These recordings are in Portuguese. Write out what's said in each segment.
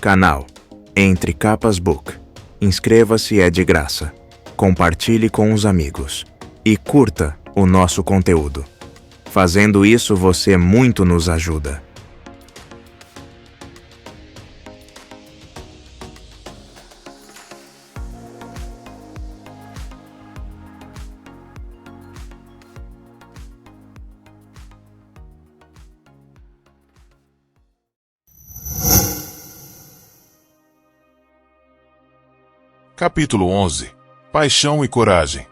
Canal Entre Capas Book. Inscreva-se, é de graça. Compartilhe com os amigos. E curta o nosso conteúdo. Fazendo isso, você muito nos ajuda. Capítulo 11. Paixão e coragem.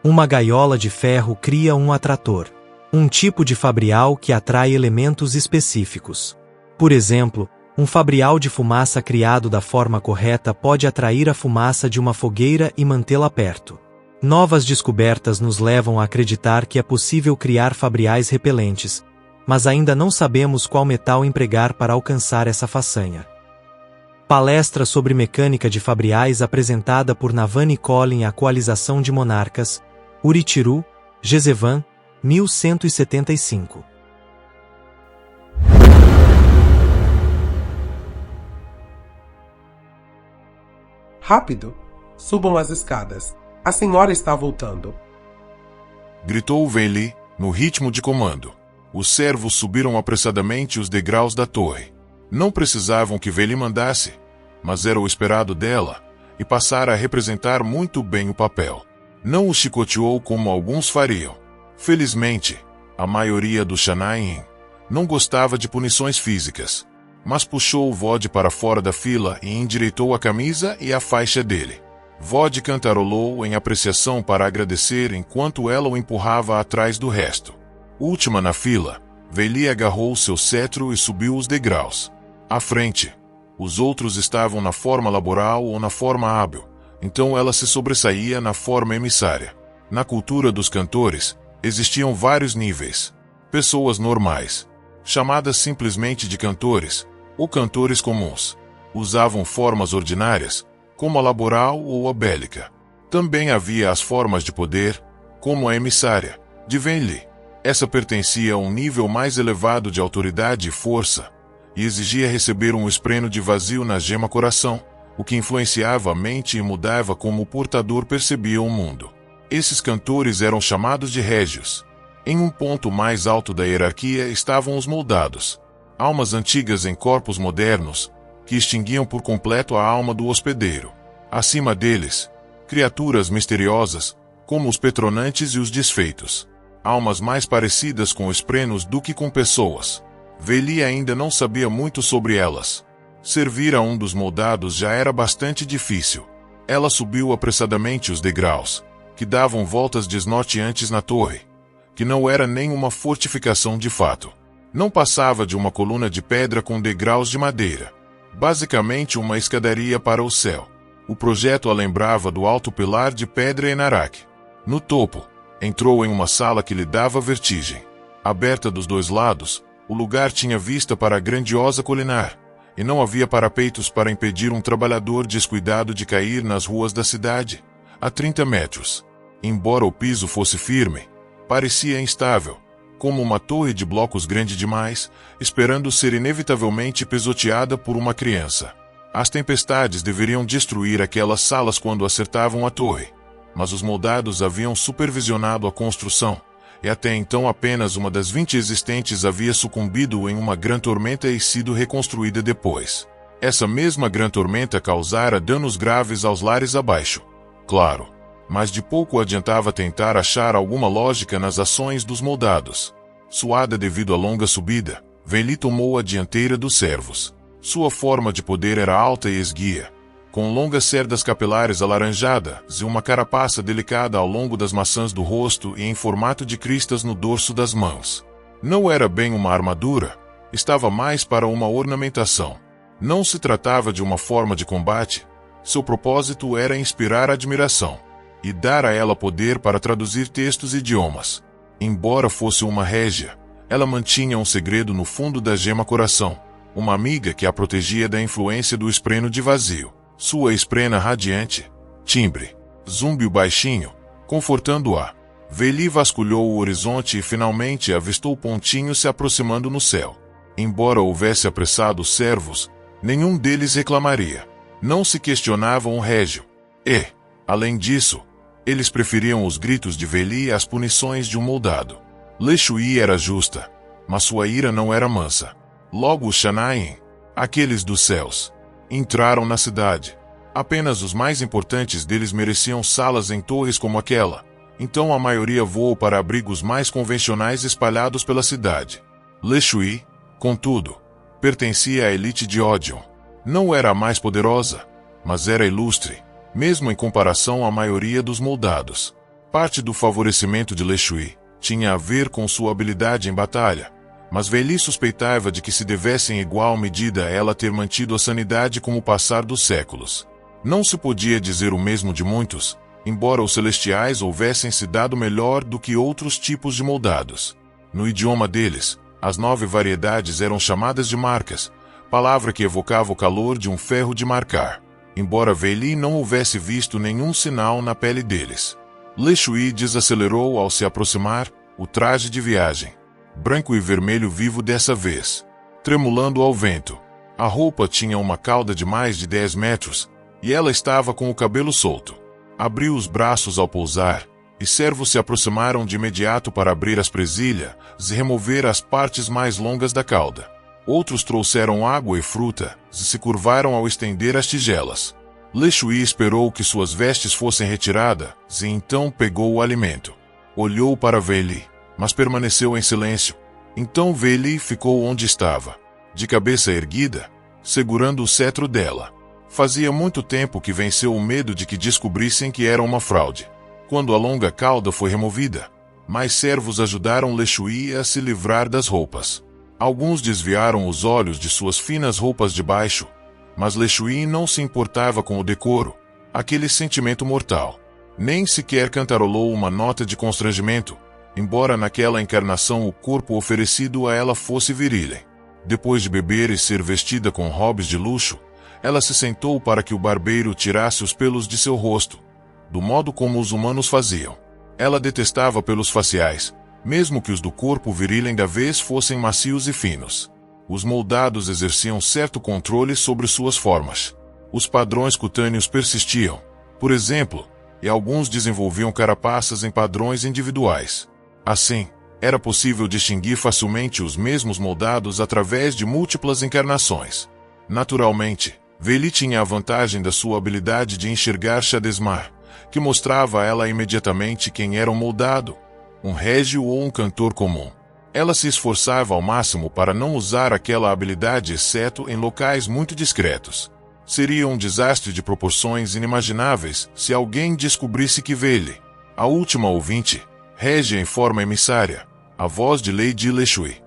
Uma gaiola de ferro cria um atrator, um tipo de fabrial que atrai elementos específicos. Por exemplo, um fabrial de fumaça criado da forma correta pode atrair a fumaça de uma fogueira e mantê-la perto. Novas descobertas nos levam a acreditar que é possível criar fabriais repelentes, mas ainda não sabemos qual metal empregar para alcançar essa façanha. Palestra sobre mecânica de fabriais apresentada por Navani Collin à Coalização de Monarcas, Uritiru, Jezevan, 1175. Rápido! Subam as escadas. A senhora está voltando. Gritou Veli, no ritmo de comando. Os servos subiram apressadamente os degraus da torre. Não precisavam que Veli mandasse, mas era o esperado dela, e passara a representar muito bem o papel. Não o chicoteou como alguns fariam. Felizmente, a maioria do Shanaim não gostava de punições físicas, mas puxou o Vod para fora da fila e endireitou a camisa e a faixa dele. Vod cantarolou em apreciação para agradecer enquanto ela o empurrava atrás do resto. Última na fila, Veli agarrou seu cetro e subiu os degraus. À frente, os outros estavam na forma laboral ou na forma hábil, então ela se sobressaía na forma emissária. Na cultura dos cantores, existiam vários níveis. Pessoas normais, chamadas simplesmente de cantores, ou cantores comuns, usavam formas ordinárias, como a laboral ou a bélica. Também havia as formas de poder, como a emissária, de Veli. Essa pertencia a um nível mais elevado de autoridade e força, e exigia receber um espreno de vazio na gema coração, o que influenciava a mente e mudava como o portador percebia o mundo. Esses cantores eram chamados de régios. Em um ponto mais alto da hierarquia estavam os moldados, almas antigas em corpos modernos, que extinguiam por completo a alma do hospedeiro. Acima deles, criaturas misteriosas, como os petronantes e os desfeitos. Almas mais parecidas com esprenos do que com pessoas. Veli ainda não sabia muito sobre elas. Servir a um dos moldados já era bastante difícil. Ela subiu apressadamente os degraus, que davam voltas desnorteantes na torre, que não era nem uma fortificação de fato. Não passava de uma coluna de pedra com degraus de madeira. Basicamente uma escadaria para o céu. O projeto a lembrava do alto pilar de pedra Enarak. No topo, entrou em uma sala que lhe dava vertigem. Aberta dos dois lados, o lugar tinha vista para a grandiosa colinar, e não havia parapeitos para impedir um trabalhador descuidado de cair nas ruas da cidade, a 30 metros. Embora o piso fosse firme, parecia instável, como uma torre de blocos grande demais, esperando ser inevitavelmente pisoteada por uma criança. As tempestades deveriam destruir aquelas salas quando acertavam a torre, mas os moldados haviam supervisionado a construção, e até então apenas uma das 20 existentes havia sucumbido em uma grande tormenta e sido reconstruída depois. Essa mesma grande tormenta causara danos graves aos lares abaixo. Claro, mas de pouco adiantava tentar achar alguma lógica nas ações dos moldados. Suada devido à longa subida, Veli tomou a dianteira dos servos. Sua forma de poder era alta e esguia, com longas cerdas capilares alaranjadas e uma carapaça delicada ao longo das maçãs do rosto e em formato de cristas no dorso das mãos. Não era bem uma armadura, estava mais para uma ornamentação. Não se tratava de uma forma de combate, seu propósito era inspirar admiração, e dar a ela poder para traduzir textos e idiomas. Embora fosse uma régia, ela mantinha um segredo no fundo da gema coração, uma amiga que a protegia da influência do espreno de vazio. Sua esprena radiante, timbre, zumbiu baixinho, confortando-a. Veli vasculhou o horizonte e finalmente avistou pontinhos se aproximando no céu. Embora houvesse apressado os servos, nenhum deles reclamaria. Não se questionavam o régio. E, além disso, eles preferiam os gritos de Veli às punições de um moldado. Leshui era justa, mas sua ira não era mansa. Logo os Shanaim, aqueles dos céus, entraram na cidade. Apenas os mais importantes deles mereciam salas em torres como aquela, então a maioria voou para abrigos mais convencionais espalhados pela cidade. Leshui, contudo, pertencia à elite de Odion. Não era a mais poderosa, mas era ilustre, mesmo em comparação à maioria dos moldados. Parte do favorecimento de Leshui tinha a ver com sua habilidade em batalha, mas Veli suspeitava de que se devesse em igual medida a ela ter mantido a sanidade com o passar dos séculos. Não se podia dizer o mesmo de muitos, embora os celestiais houvessem se dado melhor do que outros tipos de moldados. No idioma deles, as 9 variedades eram chamadas de marcas, palavra que evocava o calor de um ferro de marcar, embora Veli não houvesse visto nenhum sinal na pele deles. Leshui desacelerou ao se aproximar, o traje de viagem, branco e vermelho vivo dessa vez, tremulando ao vento. A roupa tinha uma cauda de mais de 10 metros, e ela estava com o cabelo solto. Abriu os braços ao pousar, e servos se aproximaram de imediato para abrir as presilhas e remover as partes mais longas da cauda. Outros trouxeram água e fruta, e se curvaram ao estender as tigelas. Leshui esperou que suas vestes fossem retiradas, e então pegou o alimento. Olhou para Veli, mas permaneceu em silêncio. Então Veli ficou onde estava, de cabeça erguida, segurando o cetro dela. Fazia muito tempo que venceu o medo de que descobrissem que era uma fraude. Quando a longa cauda foi removida, mais servos ajudaram Leshui a se livrar das roupas. Alguns desviaram os olhos de suas finas roupas de baixo, mas Leshui não se importava com o decoro, aquele sentimento mortal. Nem sequer cantarolou uma nota de constrangimento, embora naquela encarnação o corpo oferecido a ela fosse virilem. Depois de beber e ser vestida com robes de luxo, ela se sentou para que o barbeiro tirasse os pelos de seu rosto, do modo como os humanos faziam. Ela detestava pelos faciais, mesmo que os do corpo virilem da vez fossem macios e finos. Os moldados exerciam certo controle sobre suas formas. Os padrões cutâneos persistiam, por exemplo, e alguns desenvolviam carapaças em padrões individuais. Assim, era possível distinguir facilmente os mesmos moldados através de múltiplas encarnações. Naturalmente, Veli tinha a vantagem da sua habilidade de enxergar Shadesmar, que mostrava a ela imediatamente quem era um moldado, um régio ou um cantor comum. Ela se esforçava ao máximo para não usar aquela habilidade exceto em locais muito discretos. Seria um desastre de proporções inimagináveis se alguém descobrisse que Veli, a última ouvinte, régia em forma emissária, a voz de Lady Leshui,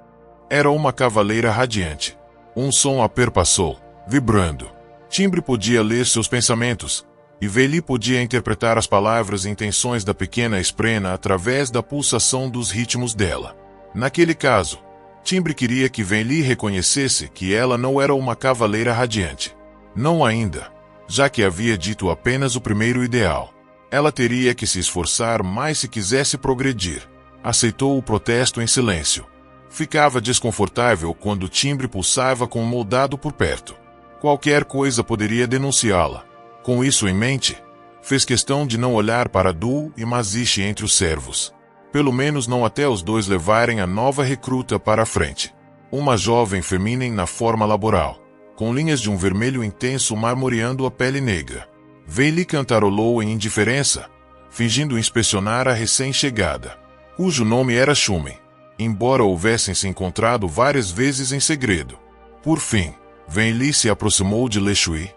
era uma cavaleira radiante. Um som a perpassou, vibrando. Timbre podia ler seus pensamentos, e Veli podia interpretar as palavras e intenções da pequena Esprena através da pulsação dos ritmos dela. Naquele caso, Timbre queria que Veli reconhecesse que ela não era uma cavaleira radiante. Não ainda, já que havia dito apenas o primeiro ideal. Ela teria que se esforçar mais se quisesse progredir. Aceitou o protesto em silêncio. Ficava desconfortável quando Timbre pulsava com um moldado por perto. Qualquer coisa poderia denunciá-la. Com isso em mente, fez questão de não olhar para Du e Mazishi entre os servos. Pelo menos não até os dois levarem a nova recruta para a frente. Uma jovem feminem na forma laboral, com linhas de um vermelho intenso marmoreando a pele negra. Veli cantarolou em indiferença, fingindo inspecionar a recém-chegada, cujo nome era Shumen, embora houvessem se encontrado várias vezes em segredo. Por fim, Veli se aproximou de Leshui,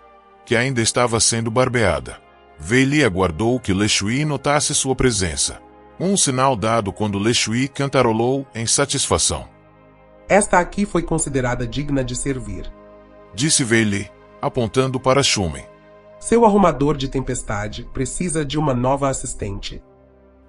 que ainda estava sendo barbeada. Veli aguardou que Leshui notasse sua presença. Um sinal dado quando Leshui cantarolou em satisfação. Esta aqui foi considerada digna de servir, disse Veli, apontando para Shumen. Seu arrumador de tempestade precisa de uma nova assistente.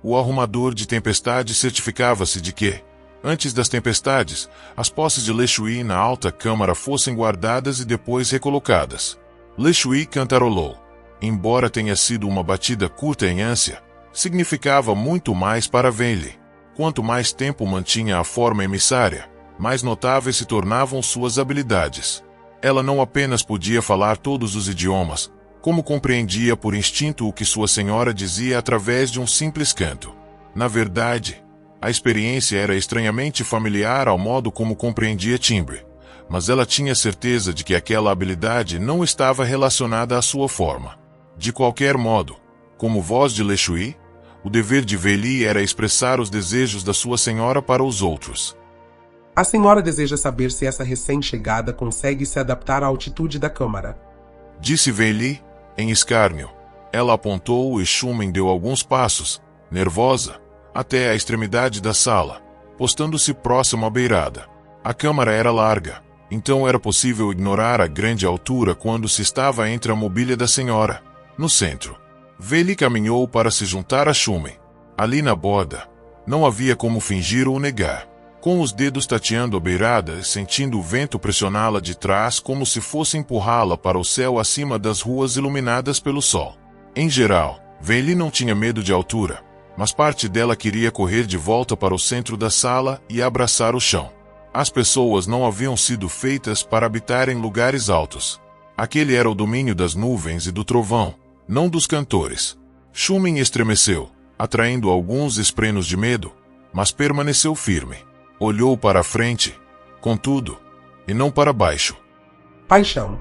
O arrumador de tempestade certificava-se de que, antes das tempestades, as posses de Leshui na alta câmara fossem guardadas e depois recolocadas. Leshui cantarolou. Embora tenha sido uma batida curta em ânsia, significava muito mais para Venli. Quanto mais tempo mantinha a forma emissária, mais notáveis se tornavam suas habilidades. Ela não apenas podia falar todos os idiomas, como compreendia por instinto o que sua senhora dizia através de um simples canto. Na verdade, a experiência era estranhamente familiar ao modo como compreendia timbre, mas ela tinha certeza de que aquela habilidade não estava relacionada à sua forma. De qualquer modo, como voz de Leshui, o dever de Venli era expressar os desejos da sua senhora para os outros. A senhora deseja saber se essa recém-chegada consegue se adaptar à altitude da câmara. Disse Venli, em escárnio. Ela apontou e Shumen deu alguns passos, nervosa, até a extremidade da sala, postando-se próximo à beirada. A câmara era larga, então era possível ignorar a grande altura quando se estava entre a mobília da senhora, no centro. Venli caminhou para se juntar a Shumen. Ali na borda, não havia como fingir ou negar. Com os dedos tateando a beirada e sentindo o vento pressioná-la de trás como se fosse empurrá-la para o céu acima das ruas iluminadas pelo sol. Em geral, Venli não tinha medo de altura, mas parte dela queria correr de volta para o centro da sala e abraçar o chão. As pessoas não haviam sido feitas para habitar em lugares altos. Aquele era o domínio das nuvens e do trovão, não dos cantores. Shumen estremeceu, atraindo alguns esprenos de medo, mas permaneceu firme. Olhou para a frente, contudo, e não para baixo. Paixão.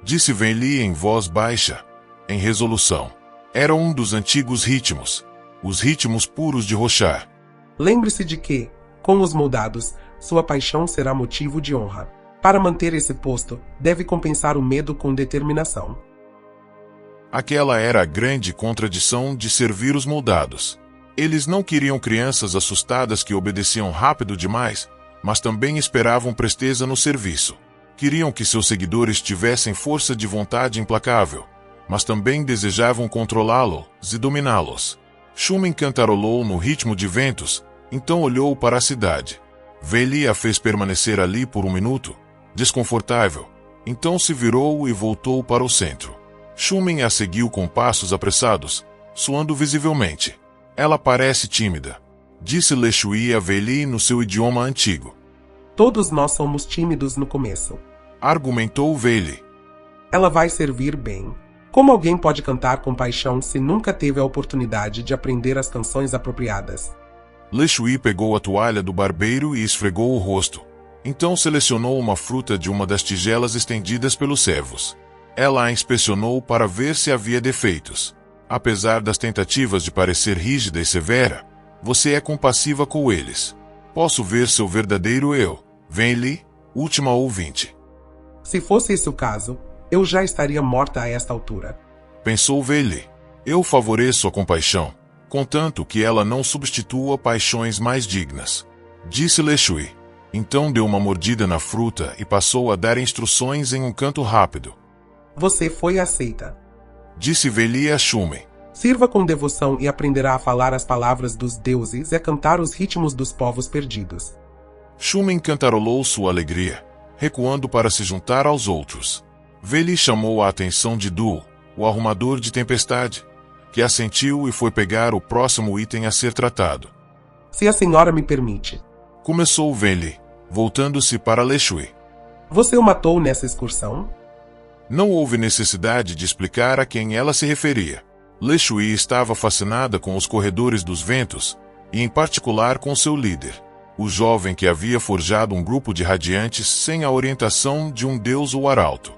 Disse Venli em voz baixa, em resolução. Era um dos antigos ritmos, os ritmos puros de Roshar. Lembre-se de que, com os moldados, sua paixão será motivo de honra. Para manter esse posto, deve compensar o medo com determinação. Aquela era a grande contradição de servir os moldados. Eles não queriam crianças assustadas que obedeciam rápido demais, mas também esperavam presteza no serviço. Queriam que seus seguidores tivessem força de vontade implacável, mas também desejavam controlá-los e dominá-los. Shumen cantarolou no ritmo de ventos, então olhou para a cidade. Venli a fez permanecer ali por um minuto, desconfortável, então se virou e voltou para o centro. Shumen a seguiu com passos apressados, suando visivelmente. Ela parece tímida, disse Leshui a Venli no seu idioma antigo. Todos nós somos tímidos no começo. Argumentou Venli. Ela vai servir bem. Como alguém pode cantar com paixão se nunca teve a oportunidade de aprender as canções apropriadas? Leshui pegou a toalha do barbeiro e esfregou o rosto. Então selecionou uma fruta de uma das tigelas estendidas pelos servos. Ela a inspecionou para ver se havia defeitos. Apesar das tentativas de parecer rígida e severa, você é compassiva com eles. Posso ver seu verdadeiro eu, Venli, última ouvinte. Se fosse esse o caso, eu já estaria morta a esta altura. Pensou Venli. Eu favoreço a compaixão, contanto que ela não substitua paixões mais dignas. Disse Leshui. Então deu uma mordida na fruta e passou a dar instruções em um canto rápido. Você foi aceita. Disse Venli a Shumen. Sirva com devoção e aprenderá a falar as palavras dos deuses e a cantar os ritmos dos povos perdidos. Shumen cantarolou sua alegria, recuando para se juntar aos outros. Venli chamou a atenção de Du, o arrumador de tempestade, que assentiu e foi pegar o próximo item a ser tratado. Se a senhora me permite. Começou Venli, voltando-se para Leshui. Você o matou nessa excursão? Não houve necessidade de explicar a quem ela se referia. Leshui estava fascinada com os corredores dos ventos, e em particular com seu líder, o jovem que havia forjado um grupo de radiantes sem a orientação de um deus ou arauto.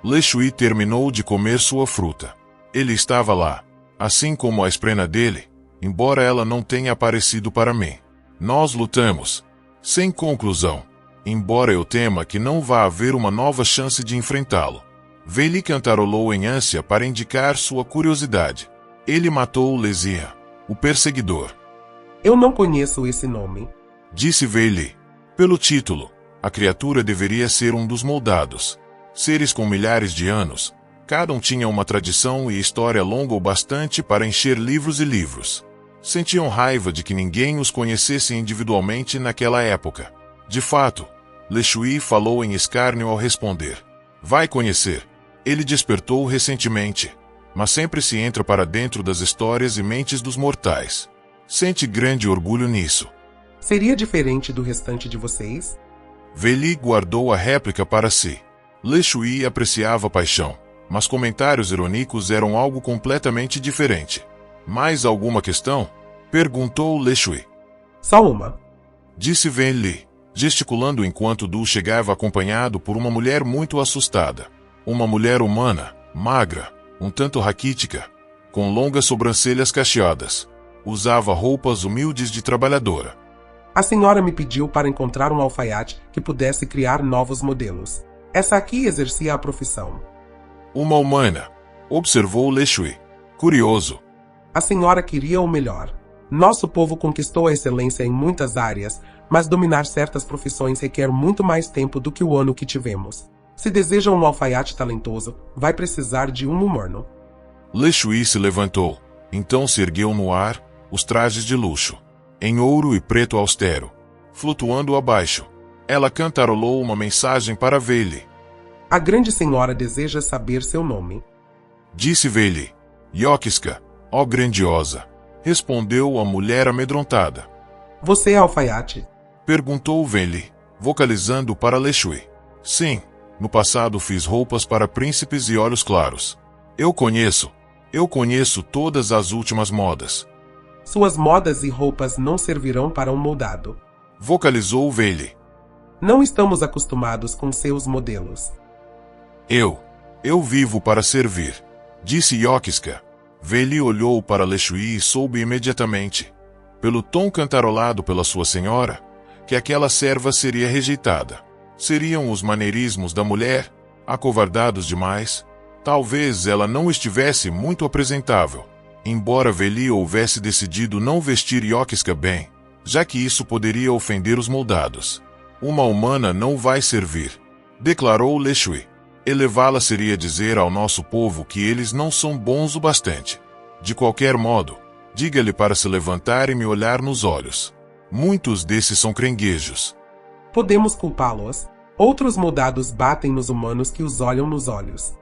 Leshui terminou de comer sua fruta. Ele estava lá, assim como a esprena dele, embora ela não tenha aparecido para mim. Nós lutamos, sem conclusão, embora eu tema que não vá haver uma nova chance de enfrentá-lo. Venli cantarolou em ânsia para indicar sua curiosidade. Ele matou Lesia, o perseguidor. Eu não conheço esse nome. Disse Venli. Pelo título, a criatura deveria ser um dos moldados. Seres com milhares de anos, cada um tinha uma tradição e história longa o bastante para encher livros e livros. Sentiam raiva de que ninguém os conhecesse individualmente naquela época. De fato, Leshui falou em escárnio ao responder. Vai conhecer. Ele despertou recentemente, mas sempre se entra para dentro das histórias e mentes dos mortais. Sente grande orgulho nisso. Seria diferente do restante de vocês? Veli guardou a réplica para si. Le Shui apreciava a paixão, mas comentários irônicos eram algo completamente diferente. Mais alguma questão? Perguntou Le Shui. Só uma. Disse Wen Li, gesticulando enquanto Du chegava acompanhado por uma mulher muito assustada. Uma mulher humana, magra, um tanto raquítica, com longas sobrancelhas cacheadas. Usava roupas humildes de trabalhadora. A senhora me pediu para encontrar um alfaiate que pudesse criar novos modelos. Essa aqui exercia a profissão. Uma humana, observou Le Shui, curioso. A senhora queria o melhor. Nosso povo conquistou a excelência em muitas áreas, mas dominar certas profissões requer muito mais tempo do que o ano que tivemos. Se deseja um alfaiate talentoso, vai precisar de um humano. Le Shui se levantou, então se ergueu no ar, os trajes de luxo, em ouro e preto austero, flutuando abaixo. Ela cantarolou uma mensagem para Veli. A grande senhora deseja saber seu nome. Disse Veli. Yokiska, ó grandiosa. Respondeu a mulher amedrontada. Você é alfaiate? Perguntou Veli, vocalizando para Le Shui. Sim, no passado fiz roupas para príncipes e olhos claros. Eu conheço todas as últimas modas. Suas modas e roupas não servirão para um moldado. Vocalizou Veli. Não estamos acostumados com seus modelos. Eu vivo para servir, disse Yokiska. Veli olhou para Le Shui e soube imediatamente, pelo tom cantarolado pela sua senhora, que aquela serva seria rejeitada. Seriam os maneirismos da mulher, acovardados demais. Talvez ela não estivesse muito apresentável, embora Veli houvesse decidido não vestir Yokiska bem, já que isso poderia ofender os moldados. Uma humana não vai servir, declarou Le Shui. Elevá-la seria dizer ao nosso povo que eles não são bons o bastante. De qualquer modo, diga-lhe para se levantar e me olhar nos olhos. Muitos desses são crenguejos. Podemos culpá-los. Outros moldados batem nos humanos que os olham nos olhos.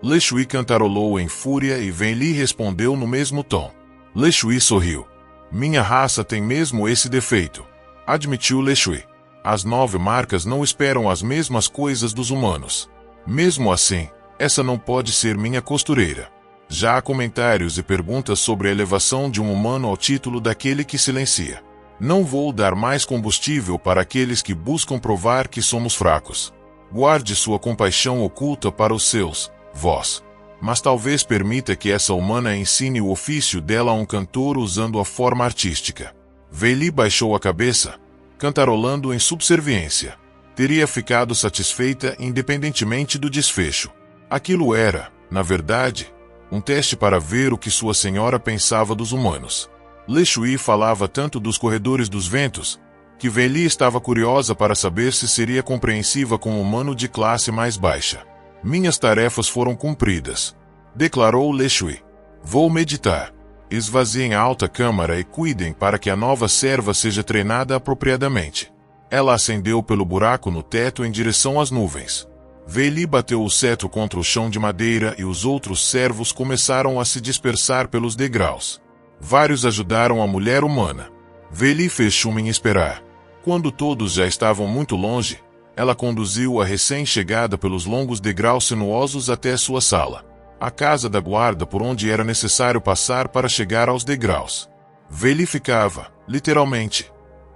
Le Shui cantarolou em fúria e Wen Li respondeu no mesmo tom. Le Shui sorriu. Minha raça tem mesmo esse defeito, admitiu Le Shui. As 9 marcas não esperam as mesmas coisas dos humanos. Mesmo assim, essa não pode ser minha costureira. Já há comentários e perguntas sobre a elevação de um humano ao título daquele que silencia. Não vou dar mais combustível para aqueles que buscam provar que somos fracos. Guarde sua compaixão oculta para os seus, vós. Mas talvez permita que essa humana ensine o ofício dela a um cantor usando a forma artística. Veli baixou a cabeça, cantarolando em subserviência. Teria ficado satisfeita independentemente do desfecho. Aquilo era, na verdade, um teste para ver o que sua senhora pensava dos humanos. Le Shui falava tanto dos corredores dos ventos, que Veli estava curiosa para saber se seria compreensiva com um humano de classe mais baixa. Minhas tarefas foram cumpridas, declarou Le Shui. Vou meditar. Esvaziem a alta câmara e cuidem para que a nova serva seja treinada apropriadamente. Ela ascendeu pelo buraco no teto em direção às nuvens. Veli bateu o cetro contra o chão de madeira e os outros servos começaram a se dispersar pelos degraus. Vários ajudaram a mulher humana. Veli fez Shumen em esperar. Quando todos já estavam muito longe, ela conduziu a recém-chegada pelos longos degraus sinuosos até sua sala, a casa da guarda por onde era necessário passar para chegar aos degraus. Veli ficava, literalmente,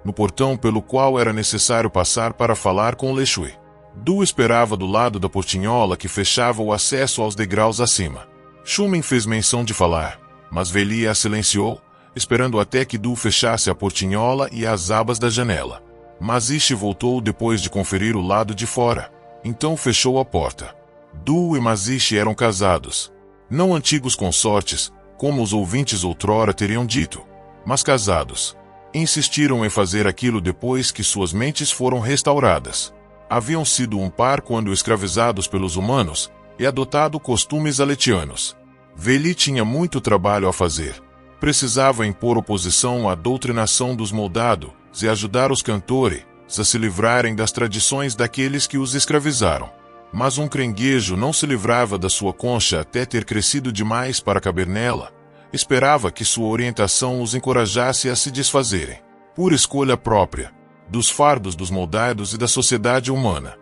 no portão pelo qual era necessário passar para falar com Le Shui. Du esperava do lado da portinhola que fechava o acesso aos degraus acima. Shumen fez menção de falar, mas Veli a silenciou, esperando até que Du fechasse a portinhola e as abas da janela. Mazishi voltou depois de conferir o lado de fora, então fechou a porta. Du e Mazishi eram casados. Não antigos consortes, como os ouvintes outrora teriam dito, mas casados. Insistiram em fazer aquilo depois que suas mentes foram restauradas. Haviam sido um par quando escravizados pelos humanos e adotado costumes aletianos. Veli tinha muito trabalho a fazer. Precisava impor oposição à doutrinação dos moldados e ajudar os cantores a se livrarem das tradições daqueles que os escravizaram. Mas um caranguejo não se livrava da sua concha até ter crescido demais para caber nela. Esperava que sua orientação os encorajasse a se desfazerem, por escolha própria, dos fardos dos moldados e da sociedade humana.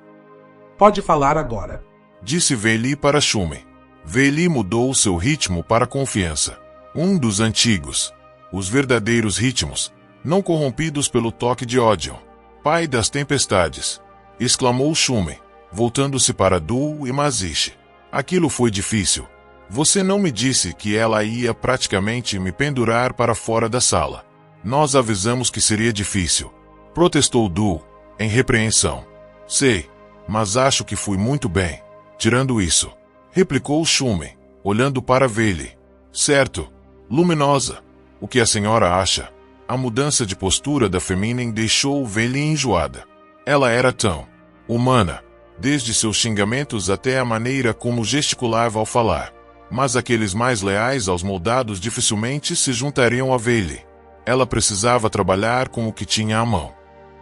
Pode falar agora, Disse Veli para Shumen. Veli mudou seu ritmo para confiança. Um dos antigos, os verdadeiros ritmos, não corrompidos pelo toque de Odion, pai das tempestades, exclamou Shumen, voltando-se para Du e Maziche. Aquilo foi difícil. Você não me disse que ela ia praticamente me pendurar para fora da sala. Nós avisamos que seria difícil. Protestou Du, em repreensão. Sei, mas acho que fui muito bem. Tirando isso, replicou Shumen, olhando para Veli. Certo, luminosa. O que a senhora acha? A mudança de postura da Feminen deixou Veli enjoada. Ela era tão humana, desde seus xingamentos até a maneira como gesticulava ao falar. Mas aqueles mais leais aos moldados dificilmente se juntariam a Veli. Ela precisava trabalhar com o que tinha à mão.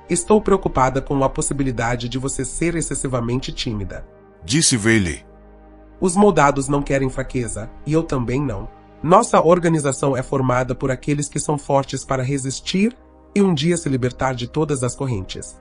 Estou preocupada com a possibilidade de você ser excessivamente tímida. Disse Veli. Os moldados não querem fraqueza, e eu também não. Nossa organização é formada por aqueles que são fortes para resistir e um dia se libertar de todas as correntes.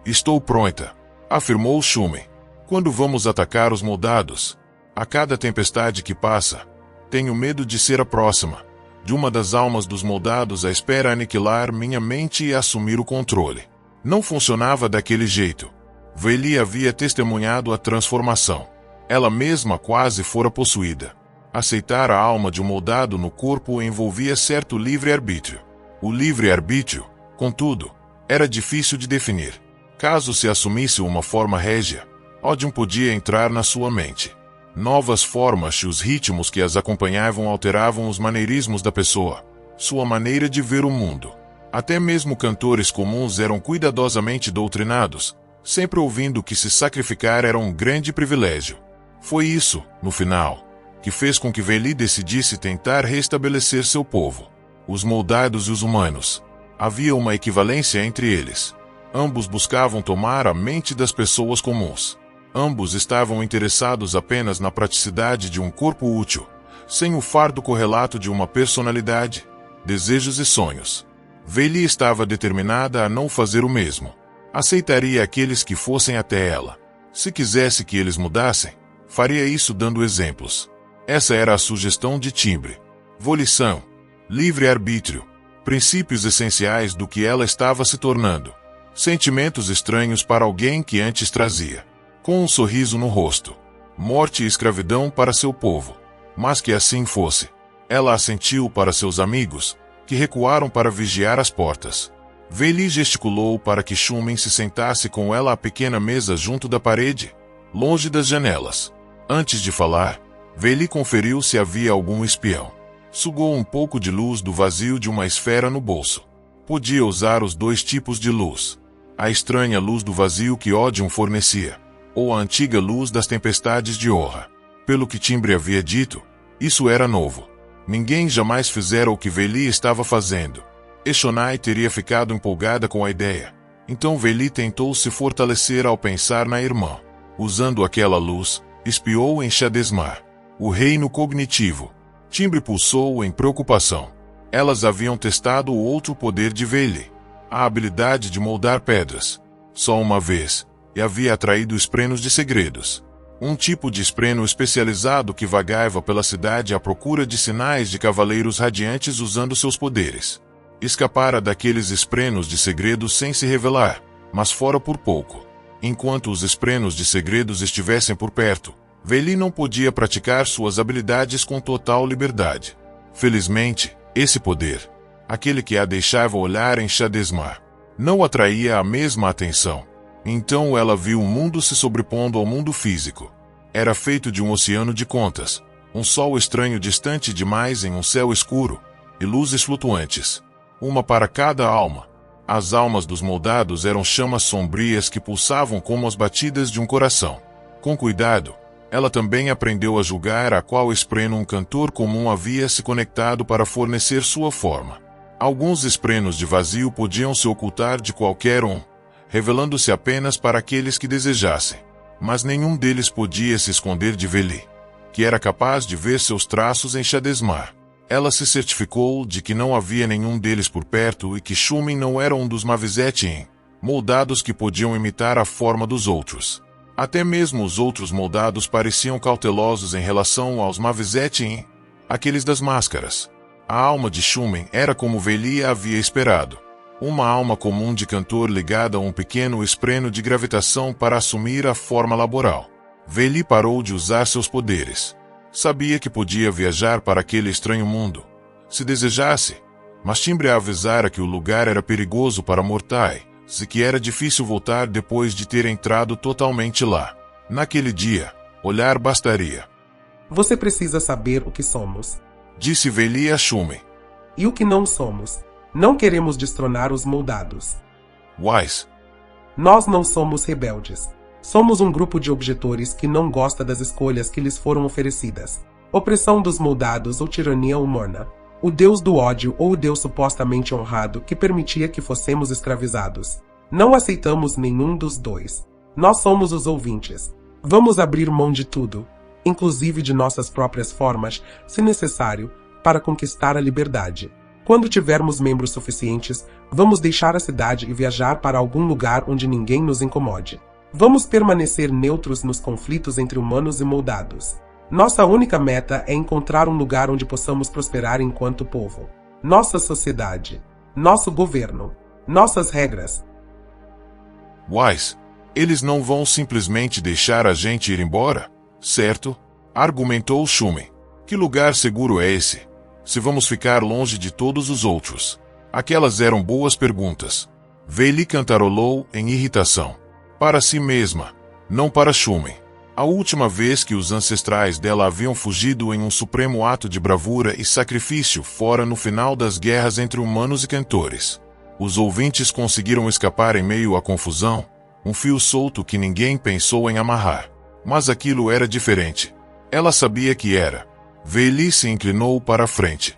Estou pronta, afirmou Shumen. Quando vamos atacar os moldados? A cada tempestade que passa, tenho medo de ser a próxima, de uma das almas dos moldados à espera aniquilar minha mente e assumir o controle. Não funcionava daquele jeito. Veli havia testemunhado a transformação. Ela mesma quase fora possuída. Aceitar a alma de um moldado no corpo envolvia certo livre-arbítrio. O livre-arbítrio, contudo, era difícil de definir. Caso se assumisse uma forma régia, Odion podia entrar na sua mente. Novas formas e os ritmos que as acompanhavam alteravam os maneirismos da pessoa, sua maneira de ver o mundo. Até mesmo cantores comuns eram cuidadosamente doutrinados, sempre ouvindo que se sacrificar era um grande privilégio. Foi isso, no final, que fez com que Veli decidisse tentar restabelecer seu povo. Os moldados e os humanos. Havia uma equivalência entre eles. Ambos buscavam tomar a mente das pessoas comuns. Ambos estavam interessados apenas na praticidade de um corpo útil, sem o fardo correlato de uma personalidade, desejos e sonhos. Veli estava determinada a não fazer o mesmo. Aceitaria aqueles que fossem até ela. Se quisesse que eles mudassem, faria isso dando exemplos. Essa era a sugestão de timbre. Volição, livre-arbítrio, princípios essenciais do que ela estava se tornando. Sentimentos estranhos para alguém que antes trazia, com um sorriso no rosto, morte e escravidão para seu povo. Mas que assim fosse. Ela assentiu para seus amigos, que recuaram para vigiar as portas. Veli gesticulou para que Shumen se sentasse com ela à pequena mesa junto da parede, longe das janelas. Antes de falar, Veli conferiu se havia algum espião. Sugou um pouco de luz do vazio de uma esfera no bolso. Podia usar os dois tipos de luz. A estranha luz do vazio que Odion fornecia, ou a antiga luz das tempestades de Orra. Pelo que Timbre havia dito, isso era novo. Ninguém jamais fizera o que Veli estava fazendo. Eshonai teria ficado empolgada com a ideia. Então Veli tentou se fortalecer ao pensar na irmã. Usando aquela luz, espiou em Shadesmar, o reino cognitivo. Timbre pulsou em preocupação. Elas haviam testado o outro poder de Veli, a habilidade de moldar pedras. Só uma vez, e havia atraído esprenos de segredos. Um tipo de espreno especializado que vagava pela cidade à procura de sinais de cavaleiros radiantes usando seus poderes. Escapara daqueles esprenos de segredos sem se revelar, mas fora por pouco. Enquanto os esprenos de segredos estivessem por perto, Veli não podia praticar suas habilidades com total liberdade. Felizmente, esse poder, aquele que a deixava olhar em Shadesmar, não atraía a mesma atenção. Então ela viu o mundo se sobrepondo ao mundo físico. Era feito de um oceano de contas, um sol estranho distante demais em um céu escuro, e luzes flutuantes. Uma para cada alma. As almas dos moldados eram chamas sombrias que pulsavam como as batidas de um coração. Com cuidado, ela também aprendeu a julgar a qual espreno um cantor comum havia se conectado para fornecer sua forma. Alguns esprenos de vazio podiam se ocultar de qualquer um, revelando-se apenas para aqueles que desejassem. Mas nenhum deles podia se esconder de Veli, que era capaz de ver seus traços em Shadesmar. Ela se certificou de que não havia nenhum deles por perto e que Shumen não era um dos Mavizetian, moldados que podiam imitar a forma dos outros. Até mesmo os outros moldados pareciam cautelosos em relação aos Mavizetian, aqueles das máscaras. A alma de Shumen era como Veli havia esperado. Uma alma comum de cantor ligada a um pequeno espreno de gravitação para assumir a forma laboral. Veli parou de usar seus poderes. Sabia que podia viajar para aquele estranho mundo, se desejasse, mas Timbre a avisara que o lugar era perigoso para mortais, e que era difícil voltar depois de ter entrado totalmente lá. Naquele dia, olhar bastaria. Você precisa saber o que somos, Disse Veli a Shumen. e o que não somos. Não queremos destronar os moldados. Wise. Nós não somos rebeldes. Somos um grupo de objetores que não gosta das escolhas que lhes foram oferecidas. Opressão dos moldados ou tirania humana. O deus do ódio ou o deus supostamente honrado que permitia que fossemos escravizados. Não aceitamos nenhum dos dois. Nós somos os ouvintes. Vamos abrir mão de tudo, inclusive de nossas próprias formas, se necessário, para conquistar a liberdade. Quando tivermos membros suficientes, vamos deixar a cidade e viajar para algum lugar onde ninguém nos incomode. Vamos permanecer neutros nos conflitos entre humanos e moldados. Nossa única meta é encontrar um lugar onde possamos prosperar enquanto povo. Nossa sociedade, nosso governo, nossas regras. Wise. Eles não vão simplesmente deixar a gente ir embora, certo? Argumentou Shumen. Que lugar seguro é esse? Se vamos ficar longe de todos os outros? Aquelas eram boas perguntas. Veli cantarolou em irritação. Para si mesma, não para Shumen. A última vez que os ancestrais dela haviam fugido em um supremo ato de bravura e sacrifício fora no final das guerras entre humanos e cantores. Os ouvintes conseguiram escapar em meio à confusão, um fio solto que ninguém pensou em amarrar. Mas aquilo era diferente. Ela sabia que era. Veli se inclinou para a frente.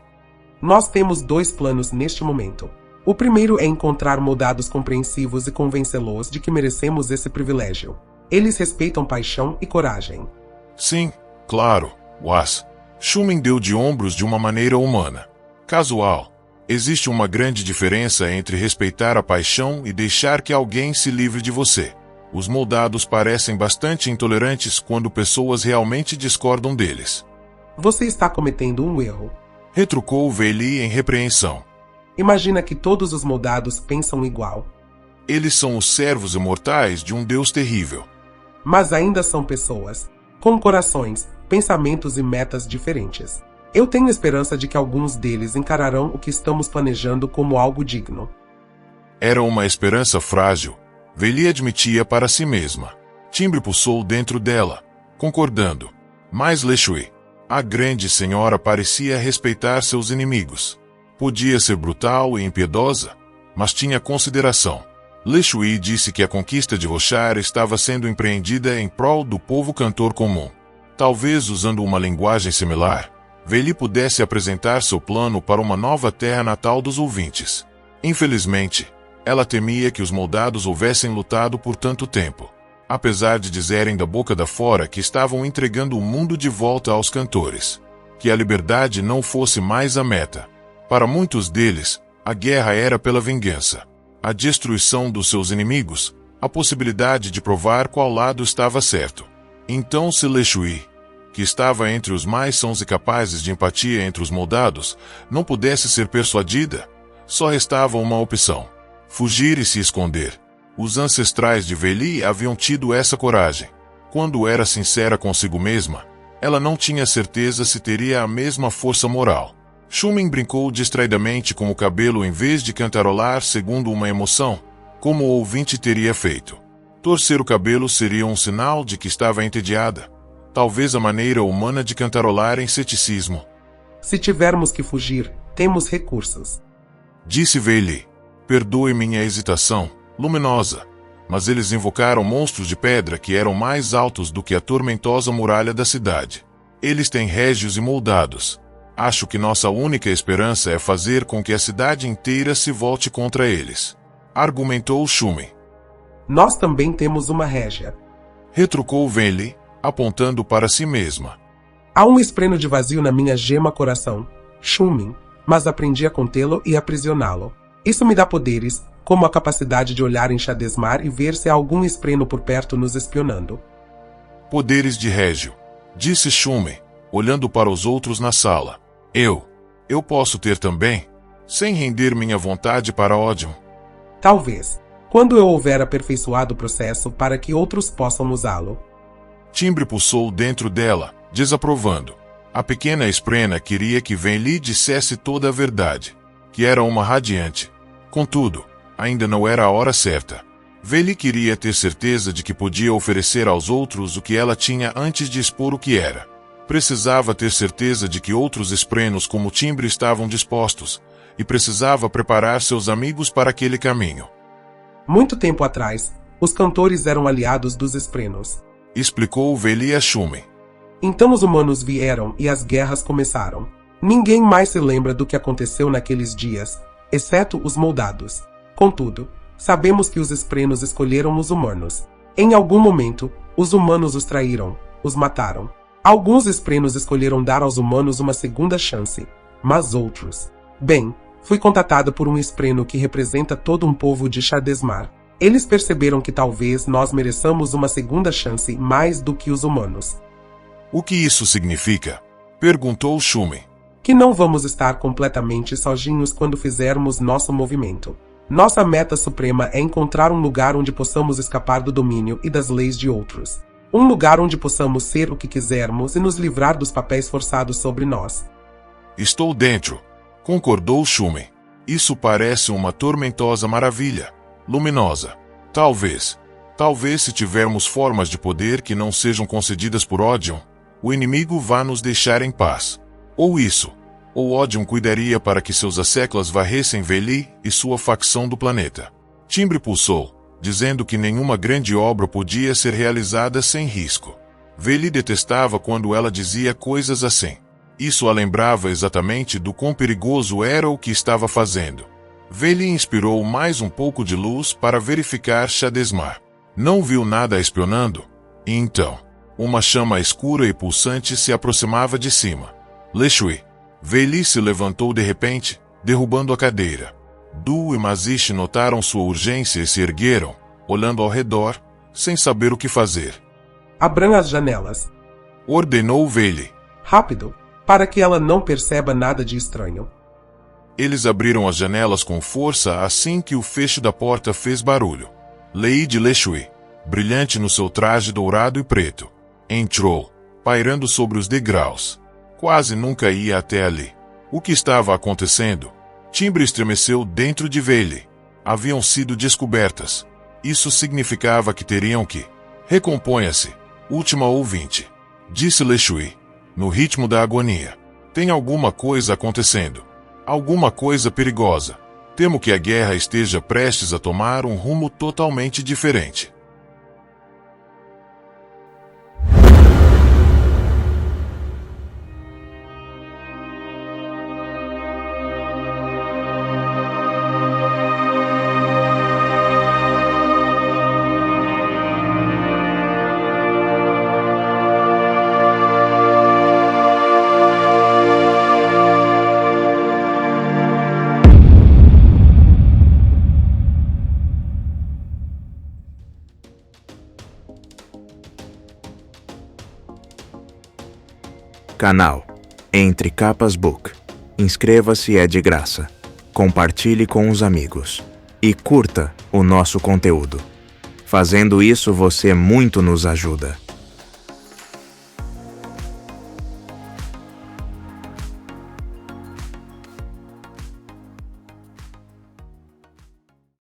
Nós temos dois planos neste momento. O primeiro é encontrar moldados compreensivos e convencê-los de que merecemos esse privilégio. Eles respeitam paixão e coragem. Sim, claro, Was. Shumen deu de ombros de uma maneira humana. Casual. Existe uma grande diferença entre respeitar a paixão e deixar que alguém se livre de você. Os moldados parecem bastante intolerantes quando pessoas realmente discordam deles. Você está cometendo um erro. Retrucou Veli em repreensão. Imagina que todos os moldados pensam igual. Eles são os servos imortais de um deus terrível. Mas ainda são pessoas, com corações, pensamentos e metas diferentes. Eu tenho esperança de que alguns deles encararão o que estamos planejando como algo digno. Era uma esperança frágil, Veli admitia para si mesma. Timbre pulsou dentro dela, concordando. Mas Leshui, a grande senhora, parecia respeitar seus inimigos. Podia ser brutal e impiedosa, mas tinha consideração. Leshui disse que a conquista de Roshar estava sendo empreendida em prol do povo cantor comum. Talvez usando uma linguagem similar, Veli pudesse apresentar seu plano para uma nova terra natal dos ouvintes. Infelizmente, ela temia que os moldados houvessem lutado por tanto tempo. Apesar de dizerem da boca da fora que estavam entregando o mundo de volta aos cantores. Que a liberdade não fosse mais a meta. Para muitos deles, a guerra era pela vingança. A destruição dos seus inimigos, a possibilidade de provar qual lado estava certo. Então se Leshui, que estava entre os mais sãos e capazes de empatia entre os moldados, não pudesse ser persuadida, só restava uma opção. Fugir e se esconder. Os ancestrais de Veli haviam tido essa coragem. Quando era sincera consigo mesma, ela não tinha certeza se teria a mesma força moral. Shumen brincou distraidamente com o cabelo em vez de cantarolar segundo uma emoção, como o ouvinte teria feito. Torcer o cabelo seria um sinal de que estava entediada. Talvez a maneira humana de cantarolar em ceticismo. Se tivermos que fugir, temos recursos. Disse Veli. Perdoe minha hesitação, luminosa, mas eles invocaram monstros de pedra que eram mais altos do que a tormentosa muralha da cidade. Eles têm régios e moldados. Acho que nossa única esperança é fazer com que a cidade inteira se volte contra eles. Argumentou Shumen. Nós também temos uma régia. retrucou Venli, apontando para si mesma. Há um espreno de vazio na minha gema coração, Shumin, mas aprendi a contê-lo e aprisioná-lo. Isso me dá poderes, como a capacidade de olhar em Shadesmar e ver se há algum espreno por perto nos espionando. Poderes de Régio, disse Shumin, olhando para os outros na sala. Eu posso ter também, sem render minha vontade para Odium. Talvez, quando eu houver aperfeiçoado o processo para que outros possam usá-lo. Timbre pulsou dentro dela, desaprovando. A pequena esprena queria que Venli dissesse toda a verdade, que era uma radiante. Contudo, ainda não era a hora certa. Venli queria ter certeza de que podia oferecer aos outros o que ela tinha antes de expor o que era. Precisava ter certeza de que outros esprenos como Timbre estavam dispostos, e precisava preparar seus amigos para aquele caminho. Muito tempo atrás, os cantores eram aliados dos esprenos, explicou Venli a Shumin. Então os humanos vieram e as guerras começaram. Ninguém mais se lembra do que aconteceu naqueles dias, exceto os moldados. Contudo, sabemos que os esprenos escolheram os humanos. Em algum momento, os humanos os traíram, os mataram. Alguns esprenos escolheram dar aos humanos uma segunda chance, mas outros... Bem, fui contatado por um espreno que representa todo um povo de Shadesmar. Eles perceberam que talvez nós mereçamos uma segunda chance mais do que os humanos. O que isso significa? Perguntou Shumin. Que não vamos estar completamente sozinhos quando fizermos nosso movimento. Nossa meta suprema é encontrar um lugar onde possamos escapar do domínio e das leis de outros. Um lugar onde possamos ser o que quisermos e nos livrar dos papéis forçados sobre nós. Estou dentro, concordou Shumin. Isso parece uma tormentosa maravilha, luminosa. Talvez se tivermos formas de poder que não sejam concedidas por Odium, o inimigo vá nos deixar em paz. Ou Odium cuidaria para que seus asseclas varressem Venli e sua facção do planeta. Timbre pulsou, dizendo que nenhuma grande obra podia ser realizada sem risco. Venli detestava quando ela dizia coisas assim. Isso a lembrava exatamente do quão perigoso era o que estava fazendo. Venli inspirou mais um pouco de luz para verificar Shadesmar. Não viu nada espionando, e então, uma chama escura e pulsante se aproximava de cima. Leshui. Venli se levantou de repente, derrubando a cadeira. Du e Mazish notaram sua urgência e se ergueram, olhando ao redor, sem saber o que fazer. Abram as janelas, ordenou Venli. Rápido, para que ela não perceba nada de estranho. Eles abriram as janelas com força assim que o fecho da porta fez barulho. Lady Leshui, brilhante no seu traje dourado e preto, entrou, pairando sobre os degraus. Quase nunca ia até ali. O que estava acontecendo? Timbre estremeceu dentro de Venli. Haviam sido descobertas. Isso significava que teriam que... Recomponha-se, última ouvinte, disse Leshui, no ritmo da agonia. Tem alguma coisa acontecendo. Alguma coisa perigosa. Temo que a guerra esteja prestes a tomar um rumo totalmente diferente. Canal Entre Capas Book. Inscreva-se, é de graça. Compartilhe com os amigos. E curta o nosso conteúdo. Fazendo isso, você muito nos ajuda.